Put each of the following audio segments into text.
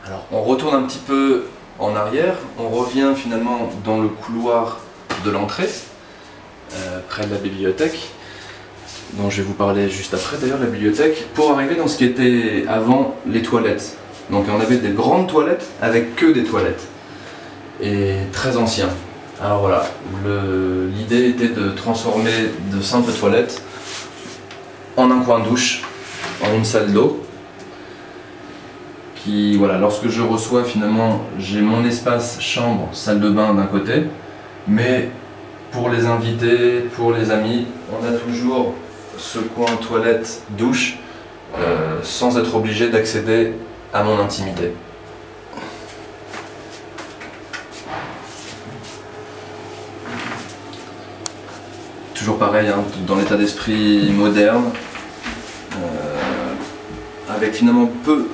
Alors on retourne un petit peu en arrière, on revient finalement dans le couloir de l'entrée, près de la bibliothèque, dont je vais vous parler juste après d'ailleurs, la bibliothèque, pour arriver dans ce qui était avant les toilettes. Donc on avait des grandes toilettes avec que des toilettes, et très anciens. Alors voilà, l'idée était de transformer de simples toilettes en un coin de douche, en une salle d'eau. Qui, voilà, lorsque je reçois finalement, j'ai mon espace chambre, salle de bain d'un côté, mais pour les invités, pour les amis, on a toujours ce coin toilette douche sans être obligé d'accéder à mon intimité. Toujours pareil, hein, dans l'état d'esprit moderne, avec finalement peu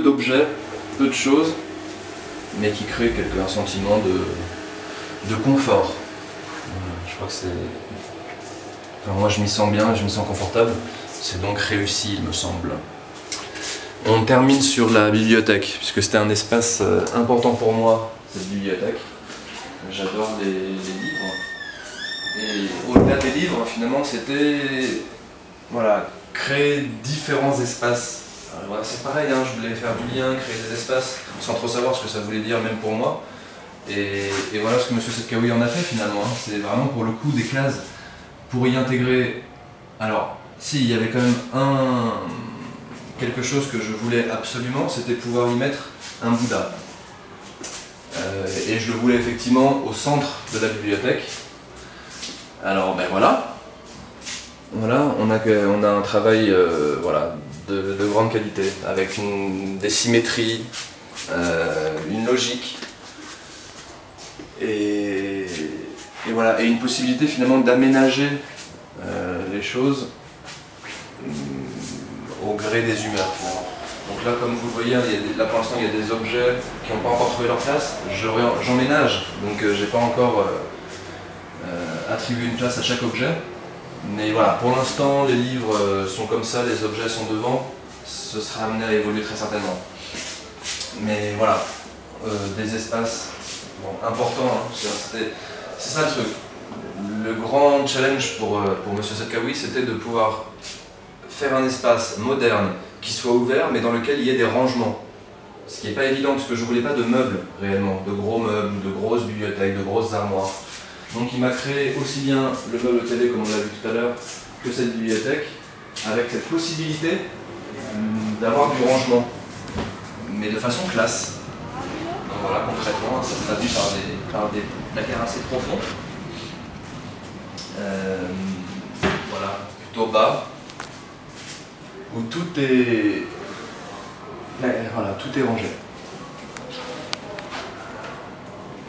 d'objets, peu de choses, mais qui créent un sentiment de confort. Je crois que c'est... Enfin, moi je m'y sens bien, je m'y sens confortable, c'est donc réussi il me semble. On termine sur la bibliothèque, puisque c'était un espace important pour moi, cette bibliothèque. J'adore les livres. Et au-delà des livres, finalement, c'était voilà, créer différents espaces. Voilà, c'est pareil, hein, je voulais faire du lien, créer des espaces, sans trop savoir ce que ça voulait dire, même pour moi. Et voilà ce que M. Setkaoui en a fait finalement. Hein. C'est vraiment pour le coup des cases pour y intégrer. Alors, si, il y avait quand même quelque chose que je voulais absolument, c'était pouvoir y mettre un Bouddha. Et je le voulais effectivement au centre de la bibliothèque. Alors ben voilà, on a un travail voilà, de grande qualité, avec des symétries, une logique, et voilà, et une possibilité finalement d'aménager les choses au gré des humeurs finalement. Donc là, comme vous le voyez, là pour l'instant il y a des objets qui n'ont pas encore trouvé leur place, j'emménage, donc j'ai pas encore attribué une place à chaque objet. Mais voilà, pour l'instant les livres sont comme ça, les objets sont devant, ce sera amené à évoluer très certainement. Mais voilà, des espaces importants, hein, c'est ça le truc. Le grand challenge pour M. Setkaoui, c'était de pouvoir faire un espace moderne qui soit ouvert mais dans lequel il y ait des rangements. Ce qui n'est pas évident parce que je ne voulais pas de meubles réellement, de gros meubles, de grosses bibliothèques, de grosses armoires. Donc il m'a créé aussi bien le meuble télé comme on l'a vu tout à l'heure que cette bibliothèque avec cette possibilité d'avoir du rangement mais de façon classe. Donc voilà, concrètement ça se traduit par des placards assez profonds. Voilà, plutôt bas où tout est rangé.